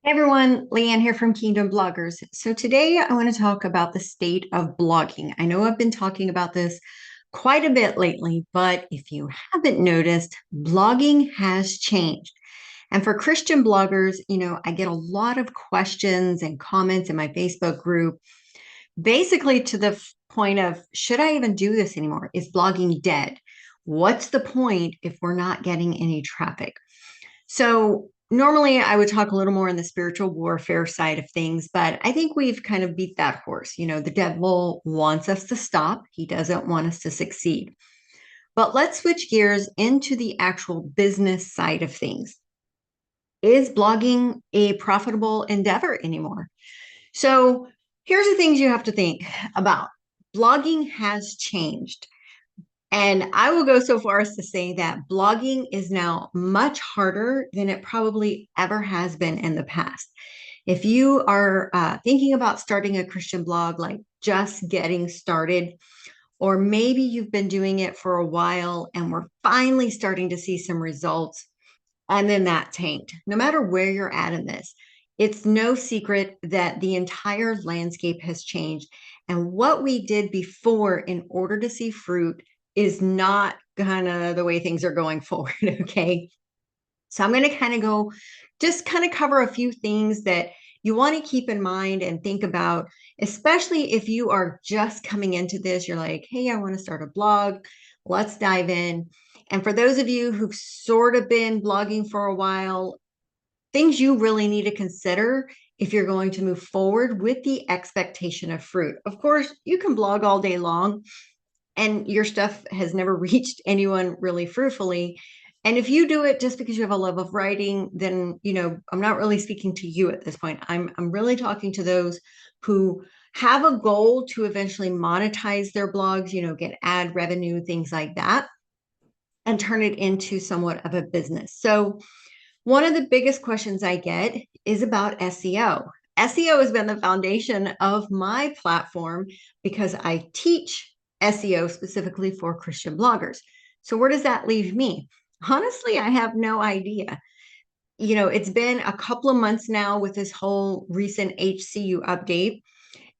Hey everyone, Leanne here from Kingdom Bloggers. So today I want to talk about the state of blogging. I know I've been talking about this quite a bit lately, but if you haven't noticed, blogging has changed. And for Christian bloggers, I get a lot of questions and comments in my Facebook group, basically to the point of, should I even do this anymore? Is blogging dead? What's the point if we're not getting any traffic? So normally I would talk a little more on the spiritual warfare side of things, but I think we've kind of beat that horse. The devil wants us to stop. He doesn't want us to succeed. But let's switch gears into the actual business side of things. Is blogging a profitable endeavor anymore? So here's the things you have to think about. Blogging has changed. And I will go so far as to say that blogging is now much harder than it probably ever has been in the past. If you are thinking about starting a Christian blog, like just getting started, or maybe you've been doing it for a while and we're finally starting to see some results, and then that tanked. No matter where you're at in this, it's no secret that the entire landscape has changed. And what we did before in order to see fruit is not kind of the way things are going forward. Okay. So I'm going to just kind of cover a few things that you want to keep in mind and think about, especially if you are just coming into this. You're like, hey, I want to start a blog. Let's dive in. And for those of you who've sort of been blogging for a while, things you really need to consider if you're going to move forward with the expectation of fruit. Of course, you can blog all day long and your stuff has never reached anyone really fruitfully. And if you do it just because you have a love of writing, then, I'm not really speaking to you at this point. I'm really talking to those who have a goal to eventually monetize their blogs, get ad revenue, things like that, and turn it into somewhat of a business. So one of the biggest questions I get is about SEO. SEO has been the foundation of my platform because I teach SEO specifically for Christian bloggers. So, where does that leave me? Honestly, I have no idea. It's been a couple of months now with this whole recent HCU update.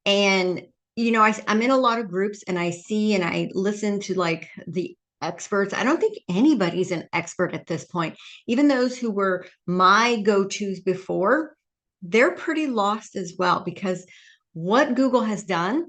And, I'm in a lot of groups and I see and I listen to like the experts. I don't think anybody's an expert at this point. Even those who were my go-tos before, they're pretty lost as well because what Google has done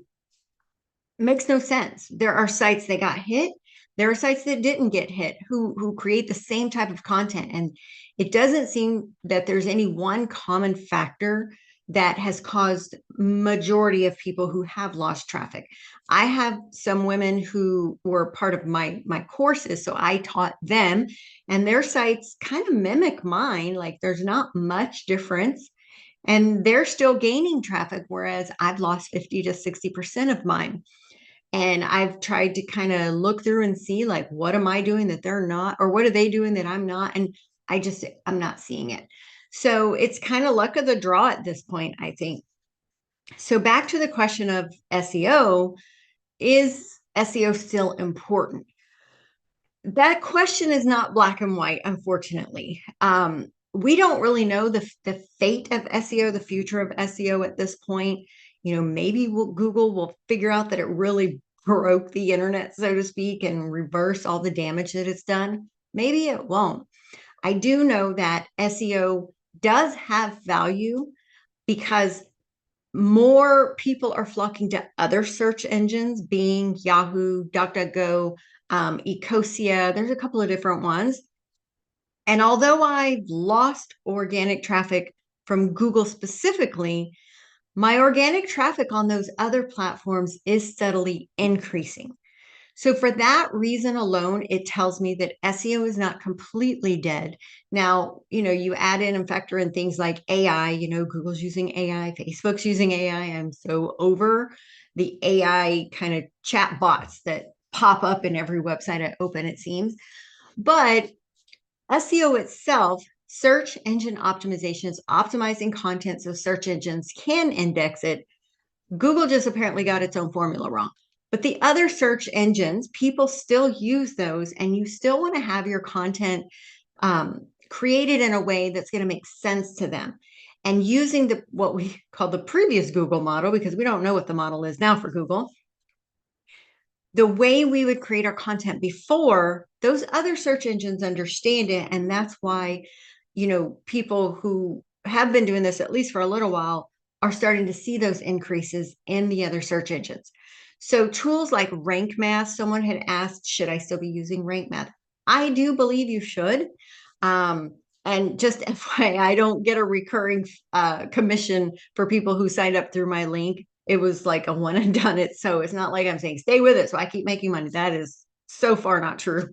makes no sense. There are sites that got hit. There are sites that didn't get hit who create the same type of content. And it doesn't seem that there's any one common factor that has caused majority of people who have lost traffic. I have some women who were part of my courses, so I taught them, and their sites kind of mimic mine. Like there's not much difference, and they're still gaining traffic, whereas I've lost 50 to 60% of mine. And I've tried to kind of look through and see like, what am I doing that they're not, or what are they doing that I'm not? And I'm not seeing it. So it's kind of luck of the draw at this point, I think. So back to the question of SEO, is SEO still important? That question is not black and white, unfortunately. We don't really know the fate of SEO, the future of SEO at this point. Maybe Google will figure out that it really broke the internet, so to speak, and reverse all the damage that it's done. Maybe it won't. I do know that SEO does have value because more people are flocking to other search engines, Bing, Yahoo, DuckDuckGo, Ecosia. There's a couple of different ones. And although I lost organic traffic from Google specifically, my organic traffic on those other platforms is steadily increasing. So for that reason alone, it tells me that SEO is not completely dead. Now, you add in and factor in things like AI, Google's using AI, Facebook's using AI. I'm so over the AI kind of chat bots that pop up in every website I open, it seems. But SEO itself, search engine optimization, is optimizing content so search engines can index it. Google just apparently got its own formula wrong. But the other search engines, people still use those, and you still want to have your content created in a way that's going to make sense to them. and using what we call the previous Google model, because we don't know what the model is now for Google, the way we would create our content before, those other search engines understand it. And that's why, people who have been doing this at least for a little while are starting to see those increases in the other search engines. So tools like Rank Math, someone had asked, should I still be using Rank Math? I do believe you should. And just FYI, I don't get a recurring commission for people who signed up through my link. It was like a one and done it. So it's not like I'm saying stay with it so I keep making money. That is so far not true.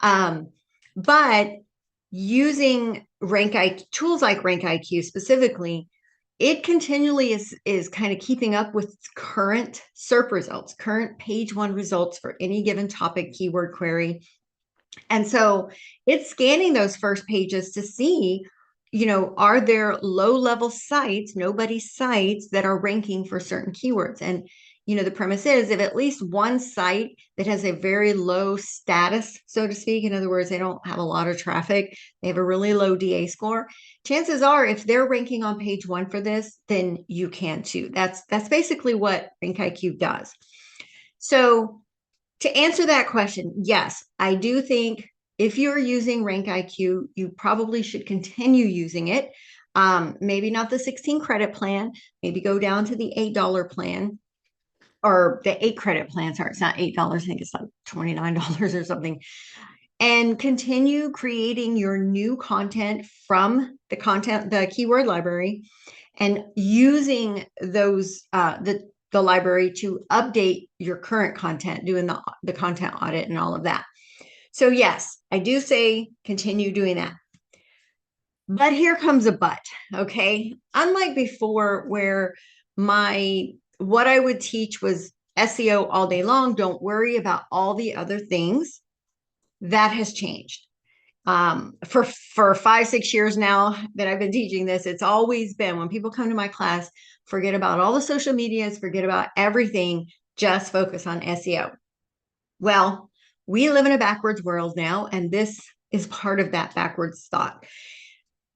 But using tools like Rank IQ specifically, it continually is kind of keeping up with current SERP results, current page one results for any given topic keyword query. And so it's scanning those first pages to see, are there low level sites, nobody's sites that are ranking for certain keywords? And, the premise is if at least one site that has a very low status, so to speak, in other words, they don't have a lot of traffic, they have a really low DA score, chances are if they're ranking on page one for this, then you can too. That's basically what Rank IQ does. So to answer that question, yes, I do think if you're using Rank IQ, you probably should continue using it. Maybe not the 16 credit plan, maybe go down to the $8 plan or the 8 credit plan. Sorry, it's not $8. I think it's like $29 or something. And continue creating your new content from the keyword library and using those, the library to update your current content, doing the content audit and all of that. So yes, I do say continue doing that. But here comes a but, okay? Unlike before where what I would teach was SEO all day long, don't worry about all the other things, that has changed. For 5-6 years now that I've been teaching this, it's always been when people come to my class, forget about all the social medias, forget about everything, just focus on SEO. Well, we live in a backwards world now, and this is part of that backwards thought.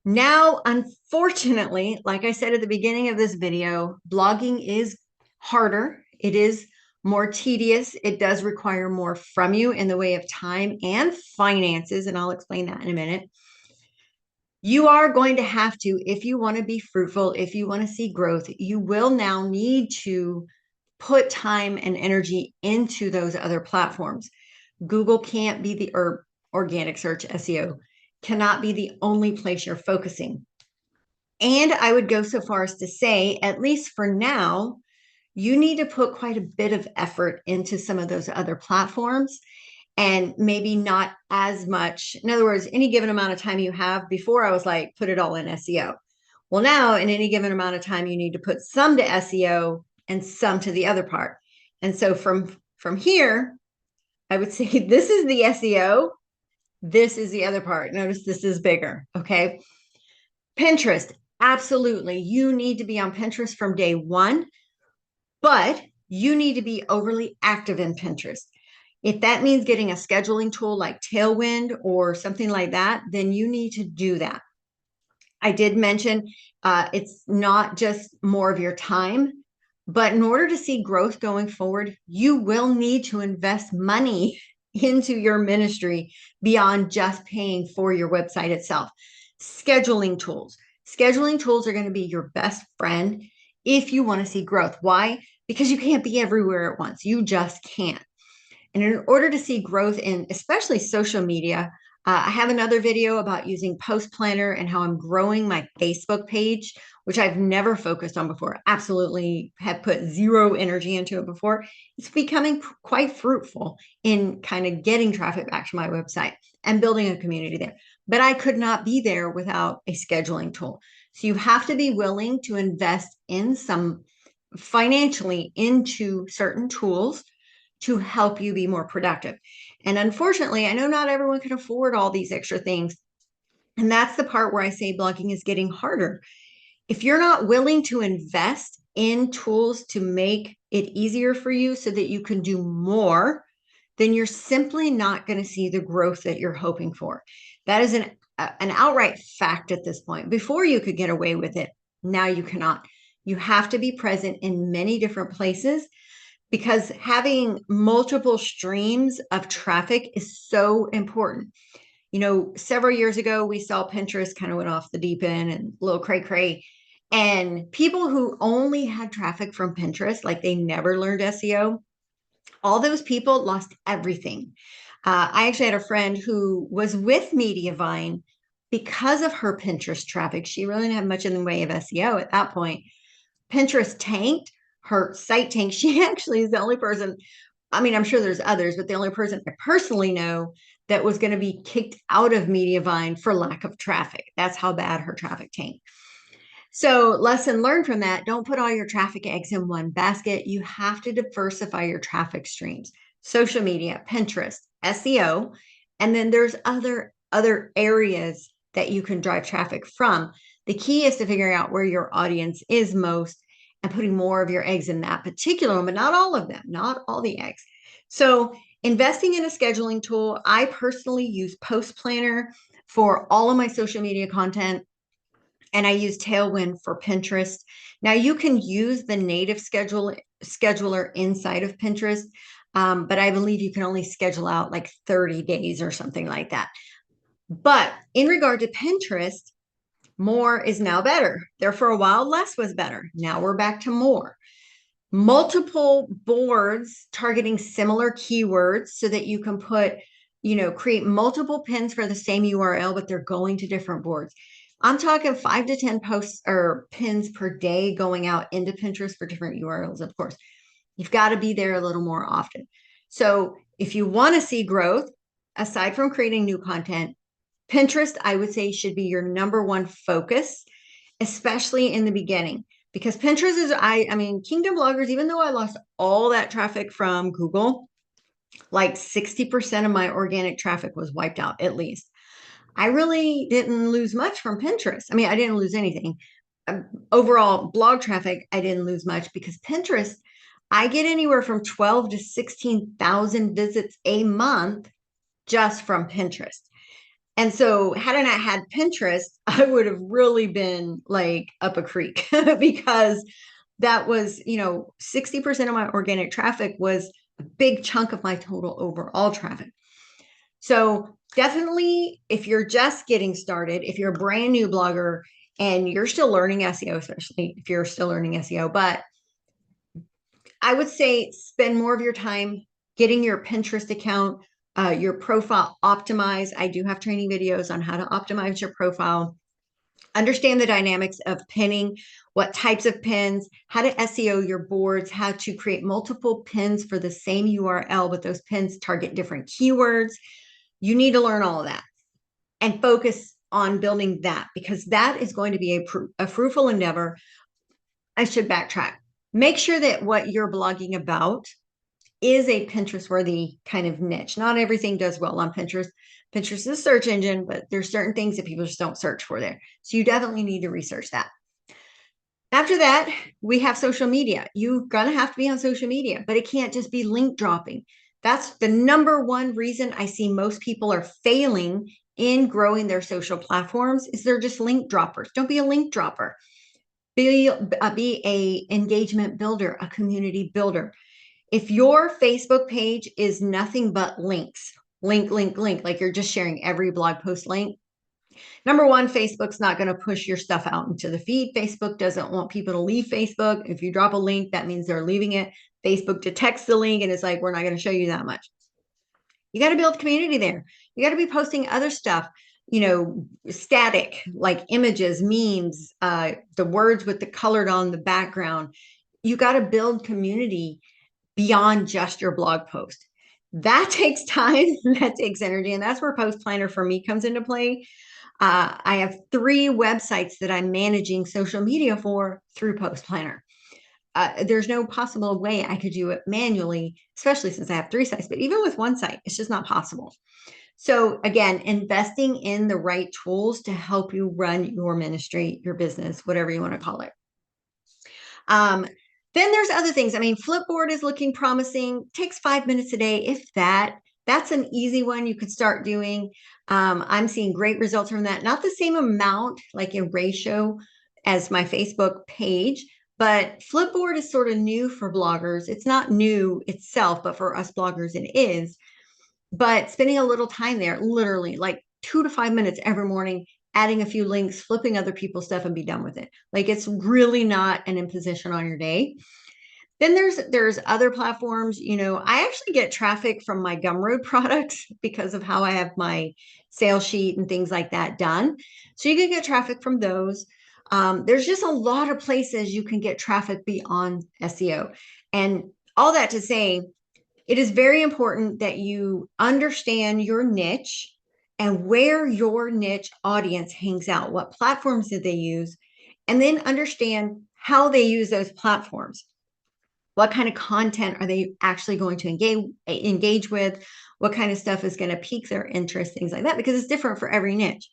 Now, unfortunately, like I said at the beginning of this video, blogging is harder. It is more tedious. It does require more from you in the way of time and finances, and I'll explain that in a minute. You are going to have to, if you want to be fruitful, if you want to see growth, you will now need to put time and energy into those other platforms. Google can't be or organic search SEO cannot be the only place you're focusing. And I would go so far as to say, at least for now, you need to put quite a bit of effort into some of those other platforms and maybe not as much. In other words, any given amount of time you have, before I was like, put it all in SEO. Well, now in any given amount of time, you need to put some to SEO and some to the other part. And so from here, I would say this is the SEO. This is the other part. Notice this is bigger. Okay. Pinterest. Absolutely. You need to be on Pinterest from day one, but you need to be overly active in Pinterest. If that means getting a scheduling tool like Tailwind or something like that, then you need to do that. I did mention it's not just more of your time, but in order to see growth going forward, you will need to invest money into your ministry beyond just paying for your website itself. Scheduling tools. Scheduling tools are going to be your best friend if you want to see growth. Why? Because you can't be everywhere at once. You just can't. And in order to see growth in especially social media, I have another video about using Post Planner and how I'm growing my Facebook page, which I've never focused on before. Absolutely have put zero energy into it before. It's becoming quite fruitful in kind of getting traffic back to my website and building a community there. But I could not be there without a scheduling tool. So you have to be willing to invest in some financially into certain tools to help you be more productive. And unfortunately, I know not everyone can afford all these extra things. And that's the part where I say blogging is getting harder. If you're not willing to invest in tools to make it easier for you so that you can do more, then you're simply not going to see the growth that you're hoping for. That is an outright fact at this point. Before you could get away with it, Now you cannot. You have to be present in many different places because having multiple streams of traffic is so important. Several years ago, we saw Pinterest kind of went off the deep end and a little cray cray. And people who only had traffic from Pinterest, like they never learned SEO, all those people lost everything. I actually had a friend who was with Mediavine because of her Pinterest traffic. She really didn't have much in the way of SEO at that point. Pinterest tanked, her site tanked. She actually is the only person, I mean, I'm sure there's others, but the only person I personally know that was going to be kicked out of Mediavine for lack of traffic. That's how bad her traffic tanked. So, lesson learned from that, don't put all your traffic eggs in one basket. You have to diversify your traffic streams. Social media, Pinterest, SEO, and then there's other areas that you can drive traffic from. The key is to figuring out where your audience is most and putting more of your eggs in that particular one, but not all of them, not all the eggs. So, investing in a scheduling tool, I personally use Post Planner for all of my social media content, and I use Tailwind for Pinterest. Now you can use the native scheduler inside of Pinterest, but I believe you can only schedule out like 30 days or something like that. But in regard to Pinterest, more is now better. There for a while, less was better. Now we're back to more. Multiple boards targeting similar keywords so that you can create multiple pins for the same URL, but they're going to different boards. I'm talking 5 to 10 posts or pins per day going out into Pinterest for different URLs, of course. You've got to be there a little more often. So if you want to see growth, aside from creating new content, Pinterest, I would say, should be your number one focus, especially in the beginning. Because Pinterest is, I mean, Kingdom Bloggers, even though I lost all that traffic from Google, like 60% of my organic traffic was wiped out at least. I really didn't lose much from Pinterest. I mean, I didn't lose anything. Overall blog traffic, I didn't lose much because Pinterest, I get anywhere from 12 to 16,000 visits a month just from Pinterest. And so had I not had Pinterest, I would have really been like up a creek because that was, 60% of my organic traffic was a big chunk of my total overall traffic. So definitely, if you're just getting started, if you're a brand new blogger and you're still learning SEO, especially if you're still learning SEO, but I would say spend more of your time getting your Pinterest account, your profile optimized. I do have training videos on how to optimize your profile. Understand the dynamics of pinning, what types of pins, how to SEO your boards, how to create multiple pins for the same URL, but those pins target different keywords. You need to learn all of that and focus on building that because that is going to be a fruitful endeavor. I should backtrack. Make sure that what you're blogging about is a Pinterest worthy kind of niche. Not everything does well on Pinterest. Pinterest is a search engine, but there's certain things that people just don't search for there. So you definitely need to research that. After that, we have social media. You're going to have to be on social media, but it can't just be link dropping. That's the number one reason I see most people are failing in growing their social platforms is they're just link droppers. Don't be a link dropper. Be a engagement builder, a community builder. If your Facebook page is nothing but links, link, like you're just sharing every blog post link, number one, Facebook's not going to push your stuff out into the feed. Facebook doesn't want people to leave Facebook. If you drop a link, that means they're leaving it. Facebook detects the link and it's like, we're not going to show you that much. You got to build community there. You got to be posting other stuff, static like images, memes, the words with the colored on the background. You got to build community beyond just your blog post. That takes time, that takes energy, and that's where Post Planner for me comes into play. I have 3 websites that I'm managing social media for through Post Planner. There's no possible way I could do it manually, especially since I have 3 sites, but even with one site, it's just not possible. So again, investing in the right tools to help you run your ministry, your business, whatever you want to call it. Then there's other things. I mean, Flipboard is looking promising. Takes 5 minutes a day, if that. That's an easy one you could start doing. I'm seeing great results from that. Not the same amount like in ratio as my Facebook page. But Flipboard is sort of new for bloggers. It's not new itself, but for us bloggers, it is. But spending a little time there, literally like 2 to 5 minutes every morning, adding a few links, flipping other people's stuff and be done with it. Like it's really not an imposition on your day. Then there's other platforms. I actually get traffic from my Gumroad products because of how I have my sales sheet and things like that done. So you can get traffic from those. There's just a lot of places you can get traffic beyond SEO. And all that to say, it is very important that you understand your niche and where your niche audience hangs out. What platforms did they use? And then understand how they use those platforms. What kind of content are they actually going to engage with? What kind of stuff is going to pique their interest? Things like that, because it's different for every niche.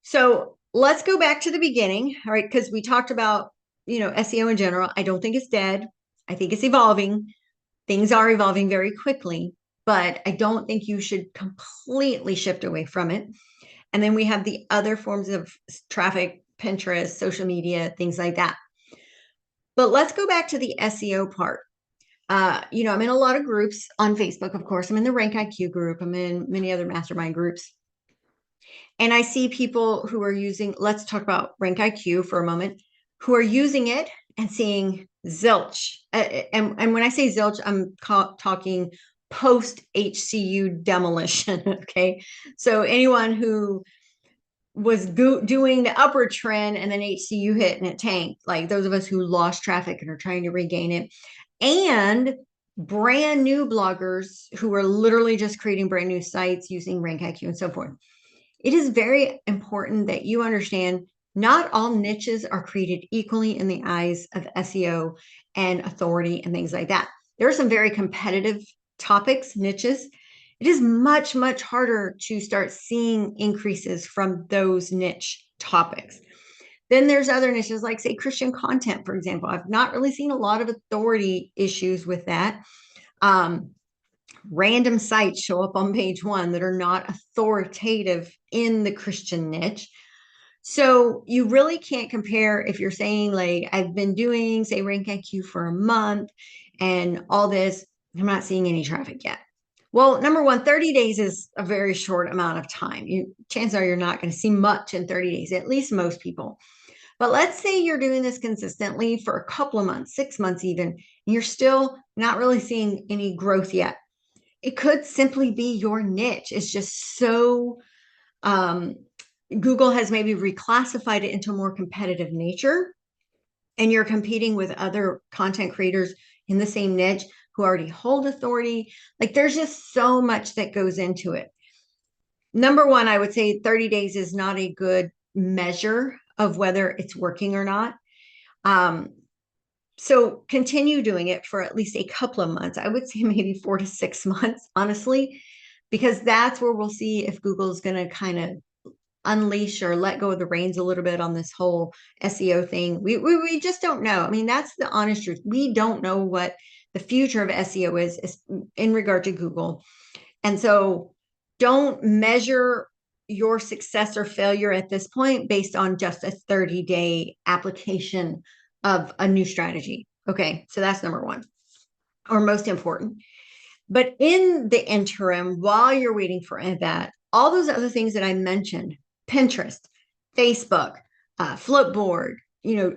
So let's go back to the beginning, all right? Because we talked about, SEO in general. I don't think it's dead. I think it's evolving. Things are evolving very quickly, but I don't think you should completely shift away from it. And then we have the other forms of traffic, Pinterest, social media, things like that. But let's go back to the SEO part. I'm in a lot of groups on Facebook, of course. I'm in the Rank IQ group. I'm in many other mastermind groups. And I see people who are using, let's talk about Rank IQ for a moment, who are using it and seeing zilch. And when I say zilch, I'm talking post HCU demolition. Okay. So anyone who was doing the upward trend and then HCU hit and it tanked, like those of us who lost traffic and are trying to regain it, and brand new bloggers who are literally just creating brand new sites using Rank IQ and so forth. It is very important that you understand not all niches are created equally in the eyes of SEO and authority and things like that. There are some very competitive topics, niches. It is much, much harder to start seeing increases from those niche topics. Then there's other niches like, say, Christian content, for example. I've not really seen a lot of authority issues with that. Random sites show up on page one that are not authoritative in the Christian niche. So you really can't compare if you're saying, like, I've been doing, say, Rank IQ for a month and all this, I'm not seeing any traffic yet. Well, number one, 30 days is a very short amount of time. Chances are you're not going to see much in 30 days, at least most people. But let's say you're doing this consistently for a couple of months, 6 months even, and you're still not really seeing any growth yet. It could simply be your niche. It's just so, Google has maybe reclassified it into a more competitive nature, and you're competing with other content creators in the same niche who already hold authority. Like there's just so much that goes into it. Number one, I would say 30 days is not a good measure of whether it's working or not. So continue doing it for at least a couple of months. I would say maybe 4 to 6 months, honestly, because that's where we'll see if Google's going to kind of unleash or let go of the reins a little bit on this whole SEO thing. We just don't know. I mean, that's the honest truth. We don't know what the future of SEO is in regard to Google. And so don't measure your success or failure at this point based on just a 30-day application of a new strategy. Okay, so that's number one, or most important. But in the interim, while you're waiting for that, all those other things that I mentioned, Pinterest, Facebook, Flipboard,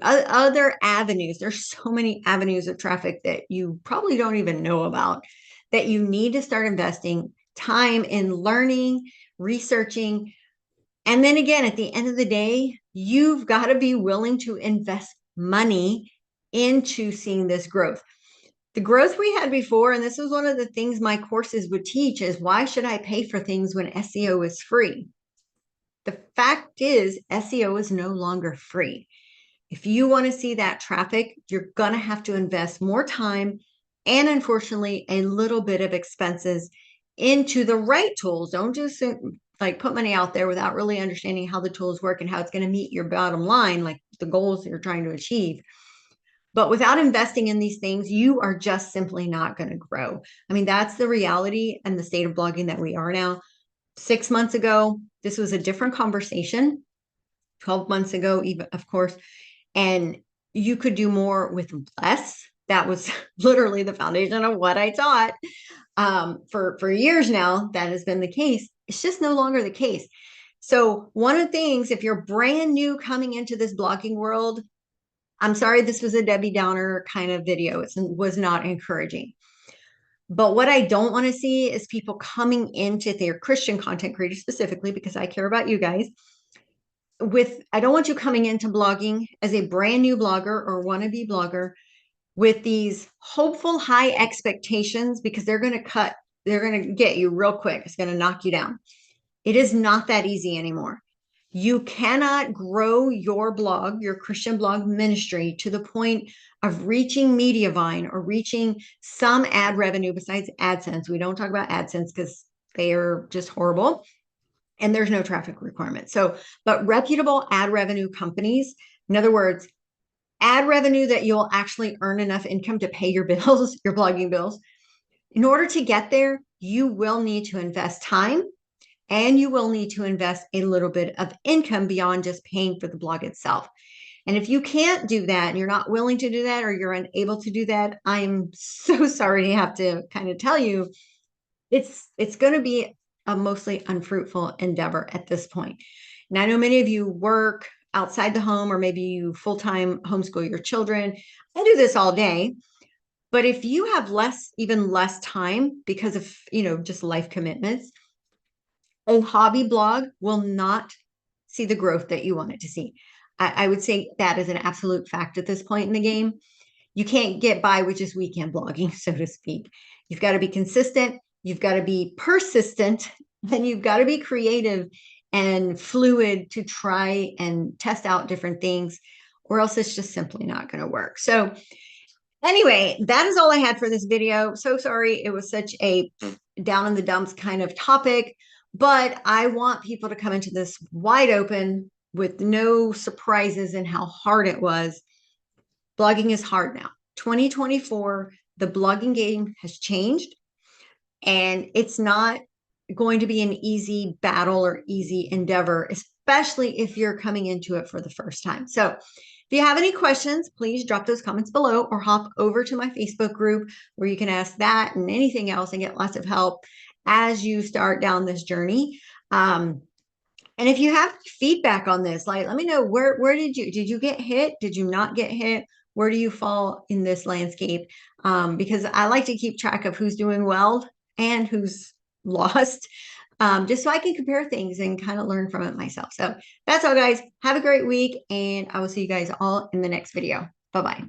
other avenues. There's so many avenues of traffic that you probably don't even know about, that you need to start investing time in learning, researching. And then again, at the end of the day, you've got to be willing to invest money into seeing this growth. The growth we had before, and this was one of the things my courses would teach, is why should I pay for things when SEO is free? The fact is, SEO is no longer free. If you want to see that traffic, you're going to have to invest more time and, unfortunately, a little bit of expenses into the right tools. Don't just like put money out there without really understanding how the tools work and how it's going to meet your bottom line, like the goals you're trying to achieve. But without investing in these things, you are just simply not going to grow. I mean, that's the reality and the state of blogging that we are now. 6 months ago, this was a different conversation. 12 months ago, even, of course, and you could do more with less. That was literally the foundation of what I taught for years now. That has been the case. It's just no longer the case. So one of the things, if you're brand new coming into this blogging world, I'm sorry, this was a Debbie Downer kind of video. It was not encouraging. But what I don't want to see is people coming into their Christian content creators specifically, because I care about you guys. I don't want you coming into blogging as a brand new blogger or wannabe blogger with these hopeful high expectations, because they're going to get you real quick. It's going to knock you down. It is not that easy anymore. You cannot grow your blog, your Christian blog ministry, to the point of reaching Mediavine or reaching some ad revenue besides AdSense. We don't talk about AdSense because they are just horrible and there's no traffic requirement. So, but reputable ad revenue companies, in other words, ad revenue that you'll actually earn enough income to pay your bills, your blogging bills. In order to get there, you will need to invest time and you will need to invest a little bit of income beyond just paying for the blog itself. And if you can't do that and you're not willing to do that or you're unable to do that, I'm so sorry to have to kind of tell you it's going to be a mostly unfruitful endeavor at this point. And I know many of you work outside the home, or maybe you full-time homeschool your children. I do this all day. But if you have even less time because of, just life commitments, a hobby blog will not see the growth that you want it to see. I would say that is an absolute fact at this point in the game. You can't get by with just weekend blogging, so to speak. You've got to be consistent. You've got to be persistent, and you've got to be creative and fluid to try and test out different things, or else it's just simply not going to work. So anyway, that is all I had for this video. So sorry it was such a down in the dumps kind of topic, but I want people to come into this wide open with no surprises in how hard it was. Blogging is hard now. 2024, the blogging game has changed, and it's not going to be an easy battle or easy endeavor, especially if you're coming into it for the first time. So if you have any questions, please drop those comments below or hop over to my Facebook group where you can ask that and anything else and get lots of help as you start down this journey. And if you have feedback on this, like, let me know, where did you get hit? Did you not get hit? Where do you fall in this landscape? Because I like to keep track of who's doing well and who's lost, just so I can compare things and kind of learn from it myself. So that's all, guys. Have a great week, and I will see you guys all in the next video. Bye-bye.